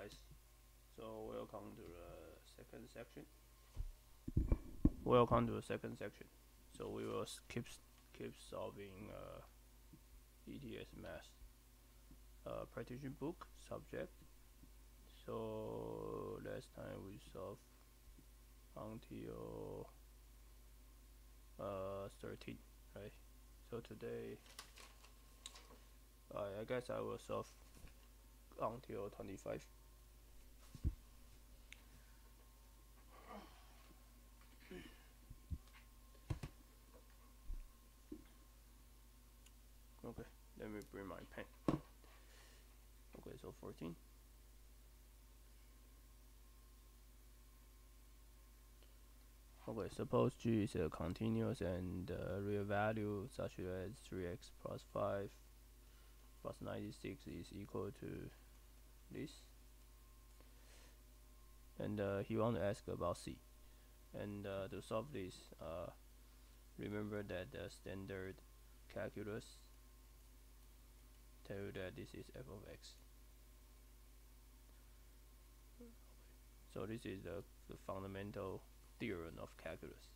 guys. So welcome to the second section. Welcome to the second section. So we will keep solving ETS math practitioner book subject. So last time we solved until 13, right? So today I guess I will solve until 25. Okay, let me bring my pen. Okay, so 14. Okay, suppose G is a continuous and real value such as 3x plus 5 plus 96 is equal to this. And he want to ask about C. And to solve this, remember that the standard calculus tell you that this is f of x. So this is the fundamental theorem of calculus.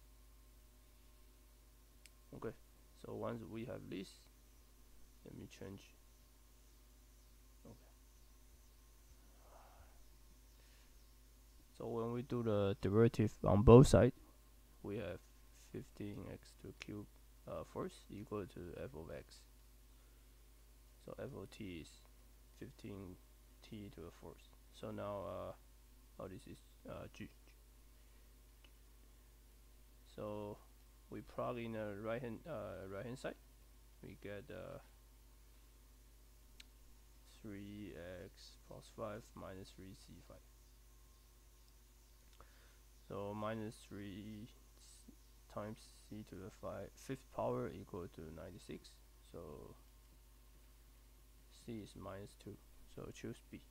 Okay, so once we have this, let me change. Okay. So when we do the derivative on both sides, we have 15x to the cube first equal to f of x. So f of t is 15t to the fourth. So now, this is g. So we plug in the right hand side. We get 3x plus 5 minus 3c5. So minus 3 times c to the 5th power equal to 96. So c is minus 2. So choose B.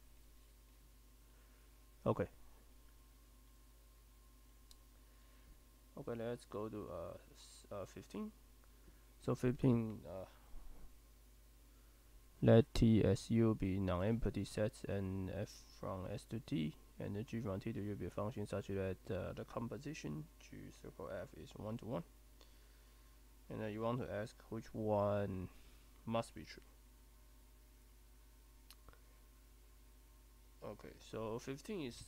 Okay. Okay, let's go to 15. So 15, let T as U be non-empty sets and F from S to T, and the G from T to U be a function such that the composition G circle F is 1 to 1. And you want to ask which one must be true. Okay, so 15 is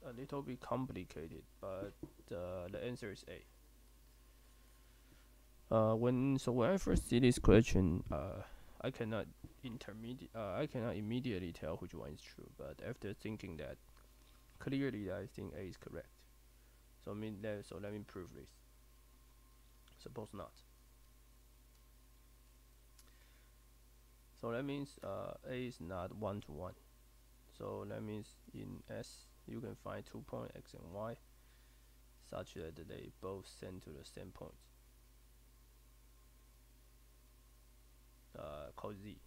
a little bit complicated, but the answer is A. When I first see this question, I cannot immediately tell which one is true. But after thinking that, clearly I think A is correct. So let me prove this. Suppose not. So that means A is not 1 to 1. So that means in S you can find 2 points x and y such that they both send to the same point, called Z,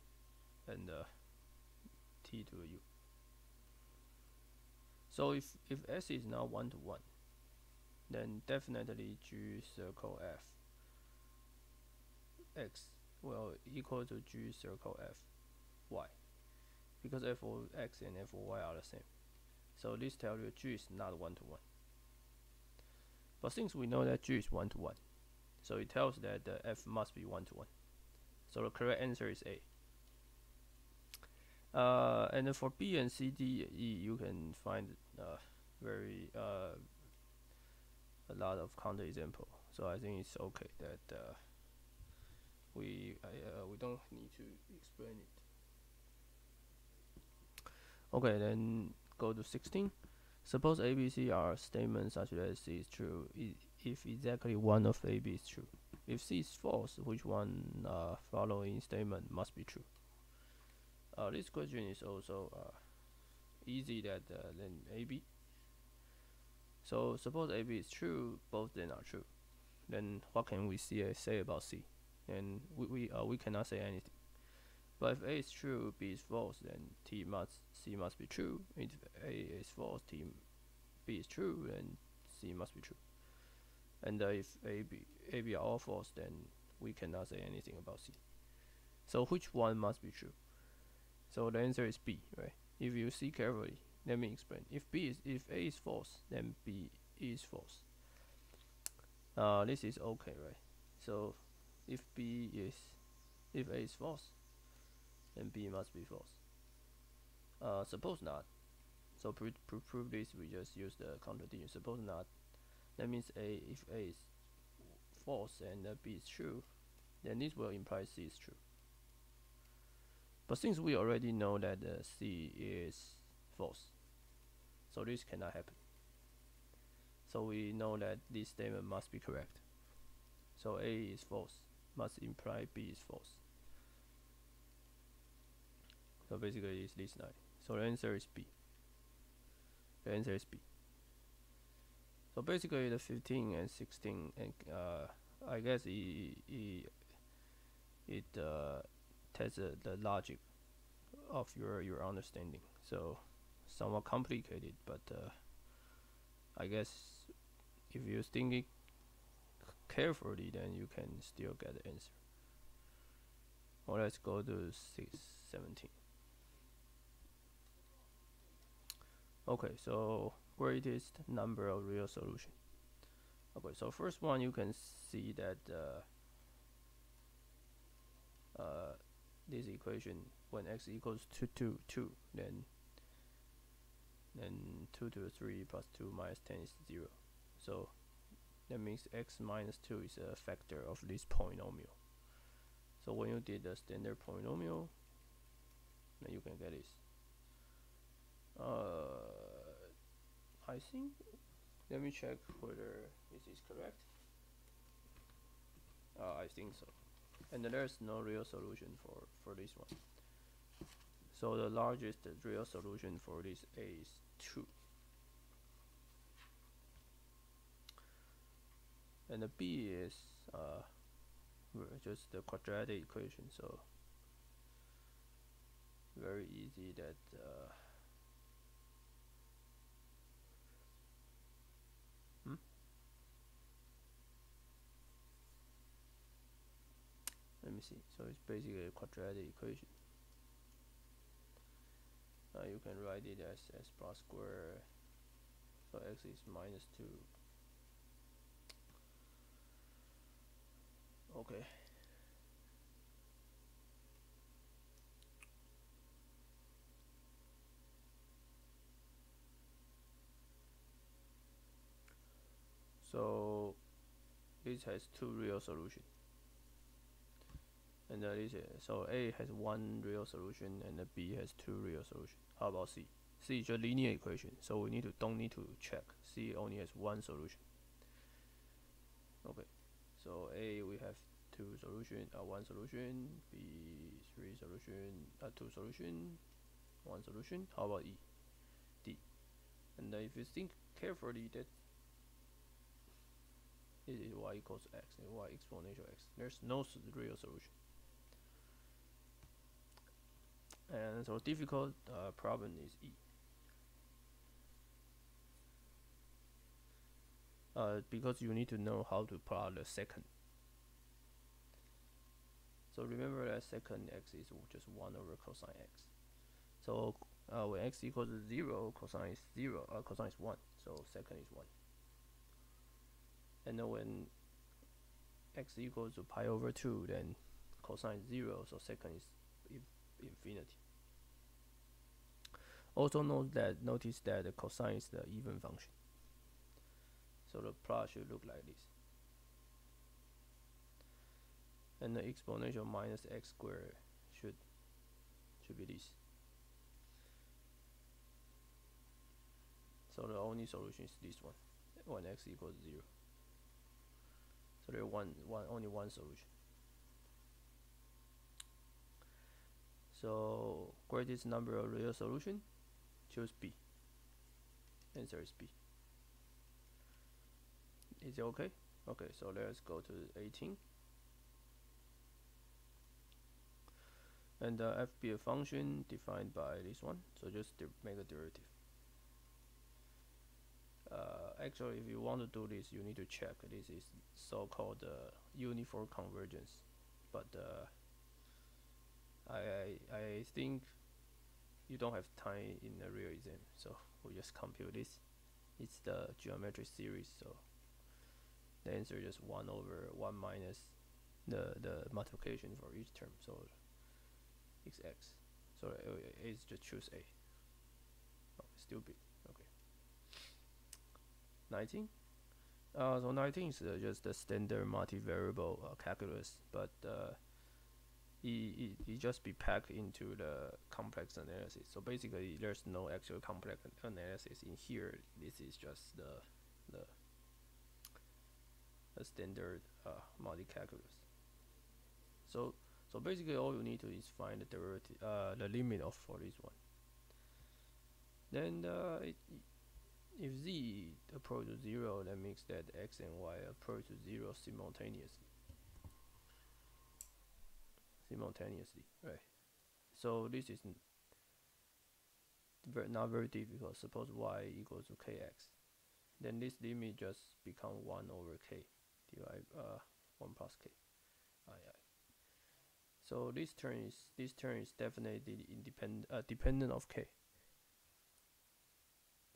and T to a U. So if S is not 1 to 1, then definitely G circle F x will equal to G circle F y, because f of x and f of y are the same. So this tells you G is not 1 to 1. But since we know that G is 1 to 1, so it tells that the f must be 1 to 1. So the correct answer is A. And then for B and C, D, E, you can find a lot of counterexample. So I think it's okay that we don't need to explain it. Okay, then go to 16. Suppose A, B, C are statements such that C is true if exactly one of A, B is true. If C is false, which one following statement must be true? This question is also easy than AB. So suppose AB is true, both then are true. Then what can we say about C? And we cannot say anything. But if A is true, B is false, then C must be true. If A is false, B is true, then C must be true. And if AB are all false, then we cannot say anything about C. So which one must be true? So the answer is B, right? If you see carefully, let me explain. If A is false, then B is false. This is okay, right? So if if A is false, then B must be false. Suppose not. So prove this, we just use the contradiction. Suppose not, that means if A is false and B is true, then this will imply C is true. But since we already know that C is false, so this cannot happen. So we know that this statement must be correct. So A is false must imply B is false. So basically it's this line. So the answer is B. The answer is B. So basically the 15 and 16 and I guess it tests the logic of your understanding. So somewhat complicated, but I guess if you think it carefully, then you can still get the answer. Well, let's go to 17. Okay, so greatest number of real solution. Okay, so first one you can see that this equation, when x equals to 2, then 2 to the 3 plus 2 minus 10 is 0. So that means x minus 2 is a factor of this polynomial. So when you did the standard polynomial, then you can get this. I think, let me check whether this is correct. I think so. And there's no real solution for this one. So the largest real solution for this A is 2. And the B is just the quadratic equation, so very easy that let me see. So it's basically a quadratic equation. You can write it as x plus square. So x is minus 2. Okay. So this has 2 real solutions. And so A has 1 real solution and the B has 2 real solutions. How about C? C is a linear equation, so we don't need to check. C only has 1 solution. Okay, so A we have 2 solution, 1 solution. B 3 solution, 2 solution, 1 solution. How about E? D. And if you think carefully, that this is y equals x and y exponential x. There's no real solution. And so difficult problem is E. Because you need to know how to plot the second. So remember that second x is just 1 over cosine x. So when x equals to 0, cosine is 0. Cosine is 1. So second is 1. And then when x equals to pi over 2, then cosine is 0. So second is infinity. Also notice that the cosine is the even function. So the plot should look like this. And the exponential minus x squared should be this. So the only solution is this one, when x equals 0. So there's only one solution. So greatest number of real solution, choose B. Answer is B. Is it okay? Okay, so let's go to 18. And f be a function defined by this one. So just make a derivative. Actually, if you want to do this, you need to check. This is so-called uniform convergence. But I think you don't have time in the real exam, so we just compute this. It's the geometric series, so the answer is just 1 over 1 minus the multiplication for each term, so it's x. So is just choose A. Oh, still B. Okay. 19. So 19 is just the standard multivariable calculus, but it just be packed into the complex analysis. So basically, there's no actual complex analysis in here. This is just the standard multi-calculus. So basically, all you need to is find the derivative, the limit of for this one. Then if z approach to 0, that means that x and y approach to 0 simultaneously, right? So this is not very difficult. Suppose y equals to kx, then this limit just become 1 over k divided 1 plus k. So this term is definitely dependent of k.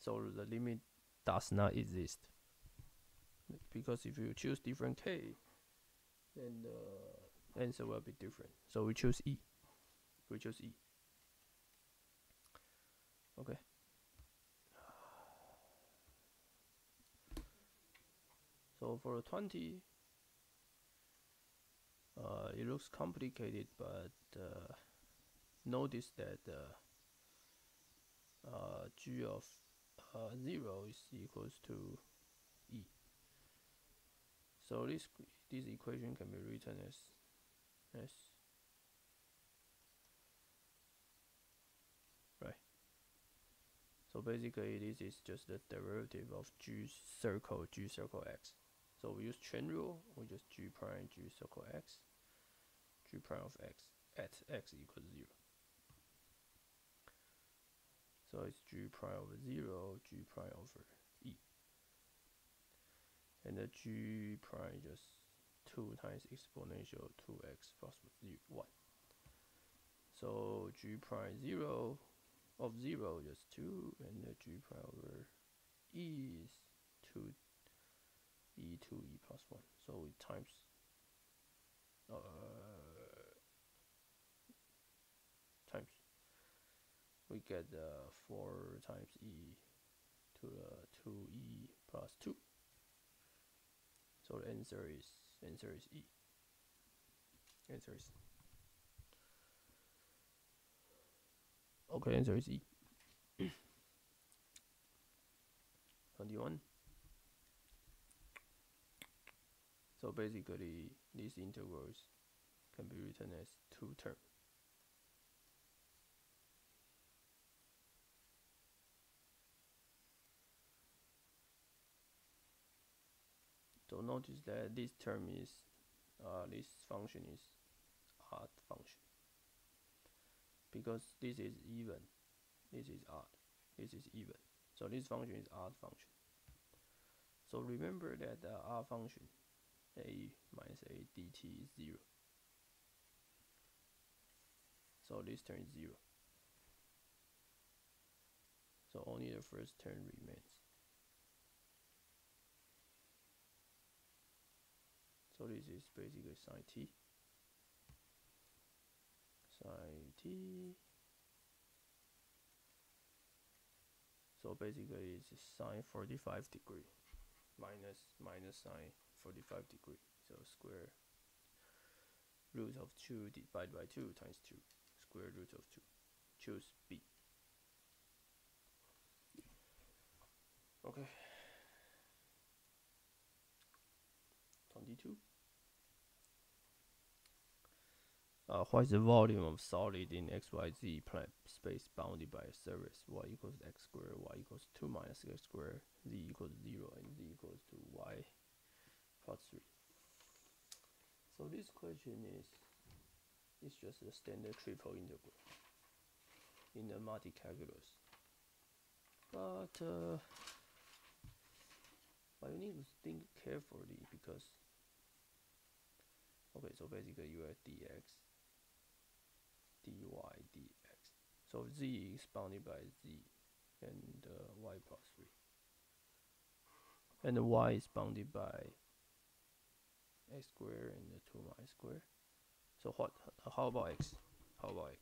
So the limit does not exist, because if you choose different k, then the answer will be different. So we choose E. Okay. So for 20, it looks complicated, but notice that g of 0 is equals to E. So this equation can be written as right. So basically, this is just the derivative of g circle x. So we use chain rule. We just g prime g circle x, g prime of x at x equals 0. So it's g prime over 0, g prime over E, and the g prime just 2 times exponential 2x plus 1. So g prime 0 of 0 just 2, and the g prime over E is 2 e to e plus 1. So we times we get 4 times e to the 2e plus 2. So the answer is E. Answer is okay. Answer is E. 21. So basically, these integrals can be written as 2 terms. So notice that this term is, this function is odd function, because this is even, this is odd, this is even. So this function is odd function. So remember that the odd function, a minus a dt is 0. So this term is 0. So only the first term remains. So this is basically sine t. So basically it's sine 45 degree minus sine 45 degree. So square root of 2 divided by 2 times 2, square root of 2. Choose B. Okay. 22. What is the volume of solid in XYZ plane space bounded by a surface y equals x squared, y equals 2 minus x squared, z equals 0, and z equals to y plus 3? So this question is just a standard triple integral in the multi-calculus. But you need to think carefully, because okay, so basically you have dx, dy, dx. So z is bounded by z and y plus 3. And the y is bounded by x squared and the 2 y squared. So what? How about x? How about x?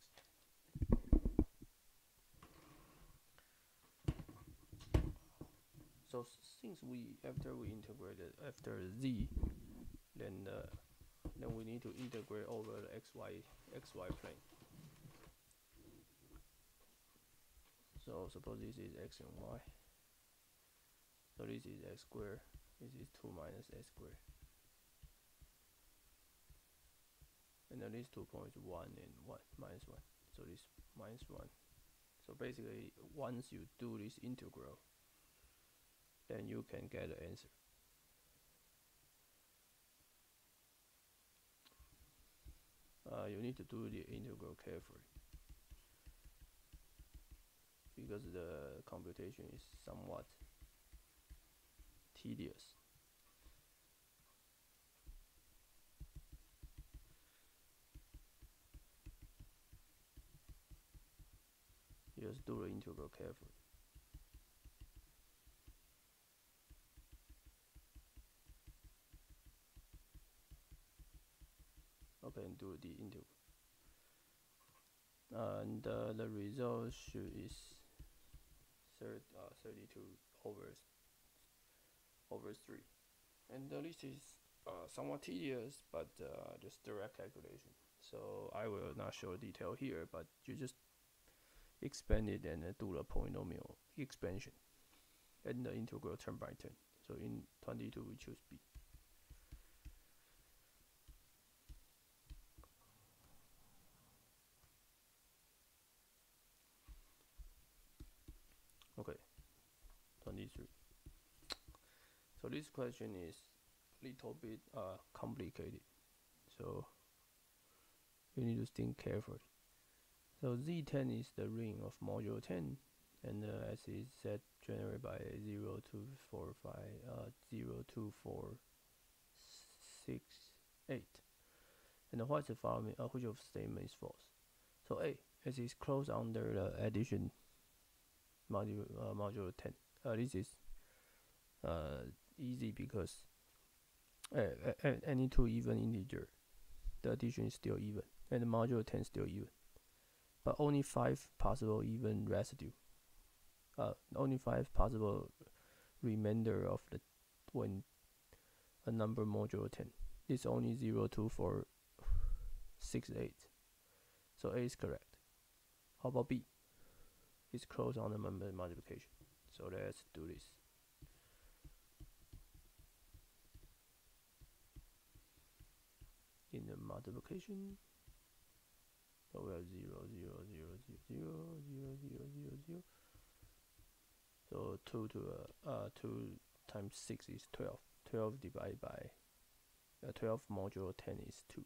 So since after we integrated after z, then we need to integrate over the xy plane. So suppose this is x and y. So this is x squared. This is 2 minus x squared. And then these 2 points 1 and 1 minus 1. So this minus 1. So basically, once you do this integral, then you can get the answer. You need to do the integral carefully because the computation is somewhat tedious. Just do the integral carefully. Okay, and do the integral. And the result is 32 over 3. And this is somewhat tedious, but just direct calculation. So I will not show detail here, but you just expand it and do the polynomial expansion and the integral term by term. So in 22 we choose B. Okay, 23. So this question is little bit complicated, so you need to think carefully. So Z10 is the ring of module 10, and as is said, generated by 0, 2, 4, 5, 0, 2, 4, 6, 8. And what's the following? Which of statement is false? So A, as is closed under the addition module 10. This is easy because any two even integer, the addition is still even, and the module 10 is still even. But only 5 possible even residue. Only 5 possible remainder of the when a number modulo 10. It's only 0, 2, 4, 6, 8. So A is correct. How about B? It's closed on the multiplication. So let's do this. In the multiplication, so we have 0, 0, 0, 0, 0, 0, 0, 0. So 2 times 6 is 12. 12 divided by 12 modulo 10 is 2.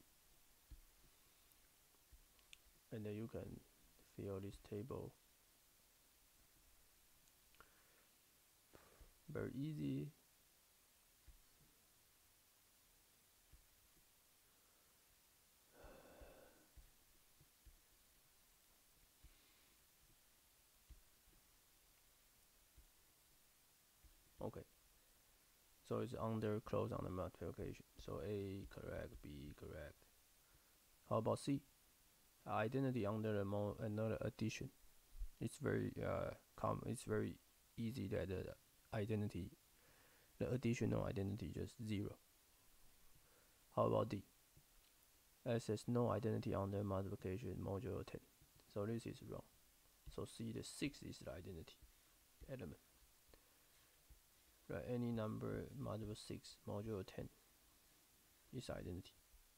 And then you can fill this table. Very easy. Okay. So it's under close on the multiplication. So A correct, B correct. How about C? Identity under another addition. It's very it's very easy that the identity, the additional identity just 0. How about D? It says no identity under multiplication modulo 10. So this is wrong. So C, the 6 is the identity element. Right, any number modulo 6 modulo 10 is identity.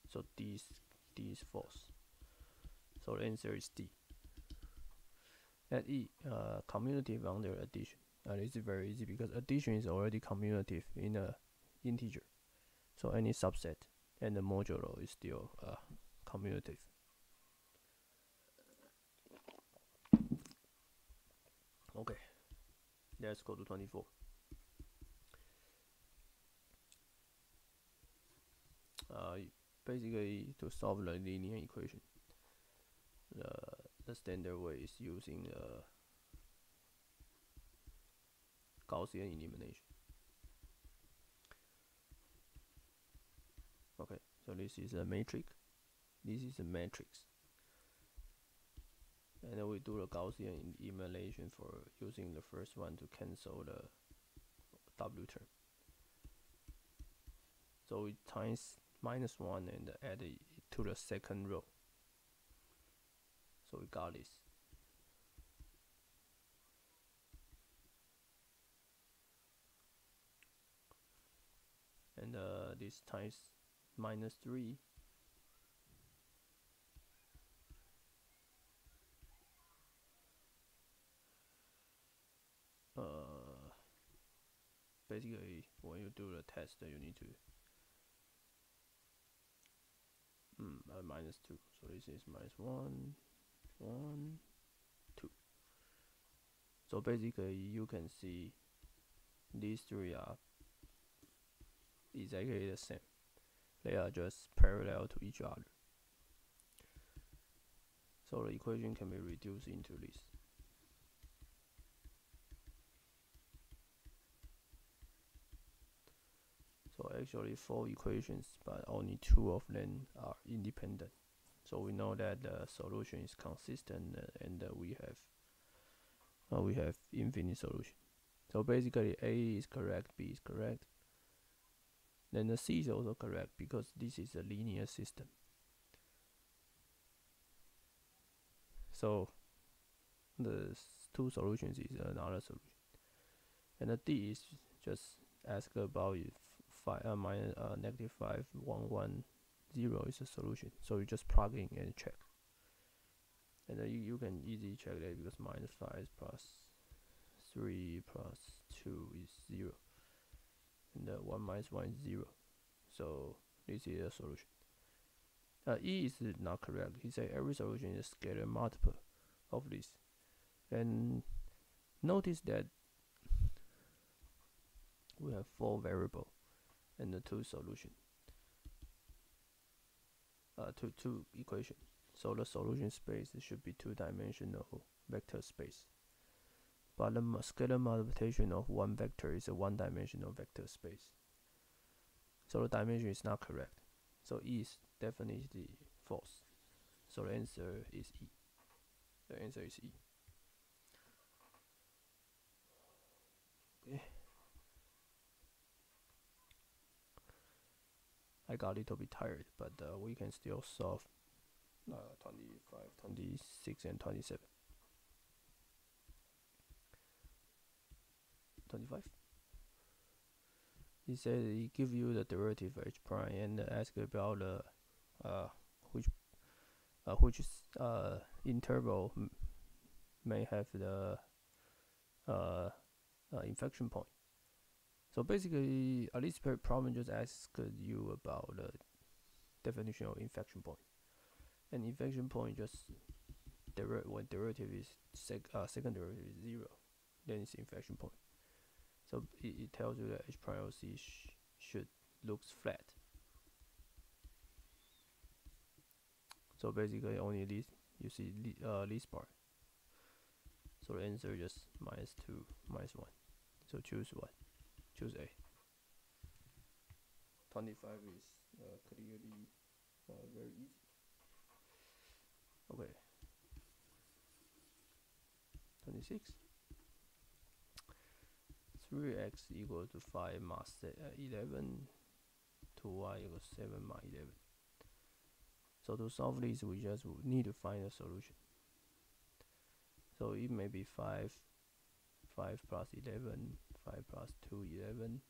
So D is false. So the answer is D. At E, commutative under addition. This is very easy because addition is already commutative in a integer. So any subset and the modulo is still commutative. Okay, let's go to 24. Basically, to solve the linear equation, the the standard way is using Gaussian elimination. Okay, so this is a matrix. This is a matrix. And then we do the Gaussian elimination for using the first one to cancel the W term. So we times -1 and add it to the second row. So we got this. And this times -3. Basically, when you do the test, you need to -2. So this is -1, 1, 2. So basically, you can see these three are exactly the same. They are just parallel to each other. So the equation can be reduced into this. So actually 4 equations, but only 2 of them are independent. So we know that the solution is consistent, and we have infinite solution. So basically A is correct, B is correct. Then the C is also correct because this is a linear system. So the 2 solutions is another solution. And the D is just ask about if -51110 is a solution. So you just plug in and check. And you can easily check that because -5 plus 3 plus 2 is 0. And 1 minus 1 is 0. So this is a solution. E is not correct. He said every solution is a scalar multiple of this. And notice that we have 4 variables and the 2 solutions. Two equations. So the solution space should be 2-dimensional vector space. But the scalar multiplication of one vector is a 1-dimensional vector space. So the dimension is not correct. So E is definitely false. So the answer is E. The answer is E. Okay. I got a little bit tired, but we can still solve 25, 26, and 27. 25. He said he give you the derivative of h prime and ask about which interval may have the inflection point. So basically, this problem just asks you about the definition of inflection point. And inflection point just when derivative is second derivative is 0, then it's inflection point. So it tells you that h prime of c should looks flat. So basically, only this you see this part. So the answer just -2, -1. So choose one. Choose A. 25 is clearly very easy. Okay. 26. 3x equal to 5 minus 11. 2y equals 7 minus 11. So to solve this, we just need to find a solution. So it may be 5 plus 11, 5 plus 2, 11.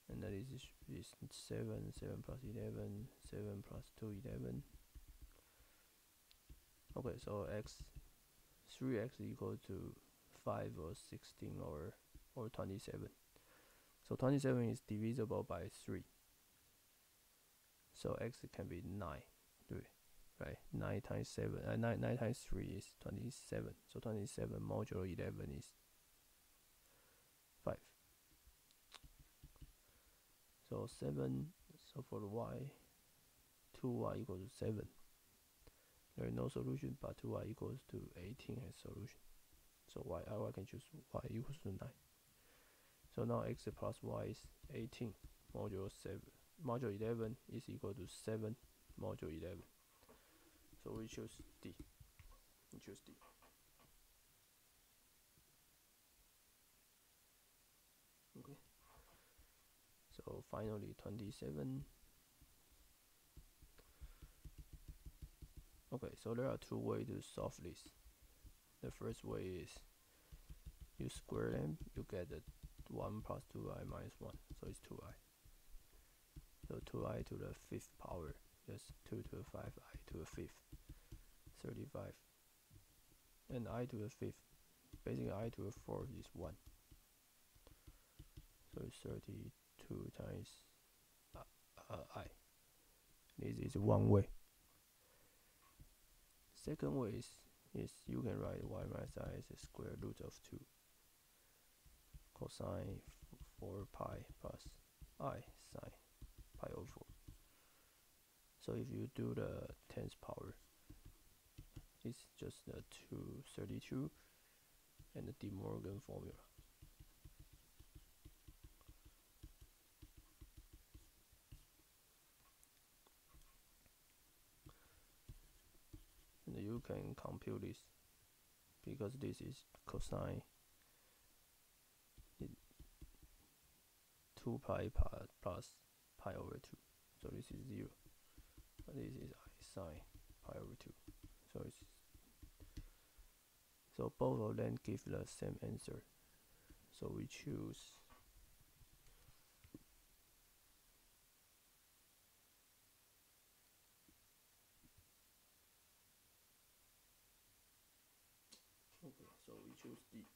And that is 7, 7 plus 11, 7 plus 2, 11. Okay, so 3x equal to 5 or 16 or 27. So 27 is divisible by 3. So x can be 9, right? 9 times 7, 9 times 3 is 27. So 27 modulo 11 is 5. So 7. So for the y, 2y equals to 7. there is no solution, but 2y equals to 18 has solution. So I can choose y equals to 9. So now x plus y is 18 modulo 7 modulo 11 is equal to 7 modulo 11. So we choose D. We choose D. Okay. So finally 27. Okay, so there are two ways to solve this. The first way is you square them, you get the 1 plus 2i minus 1, so it's 2i. So 2i to the 5th power, just 2 to the 5, I to the 5th, 35. And I to the 5th, basically I to the 4th is 1. So it's 32 times I. This is one way. Second way is you can write y minus I as a square root of 2 cosine 4 pi plus I sine pi over 4. So if you do the 10th power, it's just the 232 and the De Morgan formula. And you can compute this because this is cosine 2 pi plus pi over 2. So this is 0. But this is I sine pi over 2. So both of them give the same answer. So we choose so we choose D.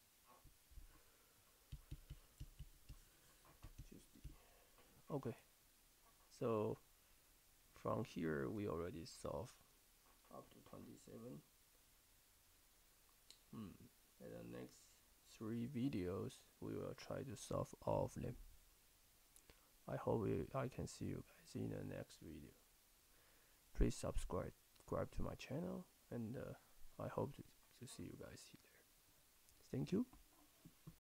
Okay. So from here we already solved up to 27. In the next 3 videos we will try to solve all of them. I hope I can see you guys in the next video. Please subscribe to my channel, and I hope to see you guys here. Thank you.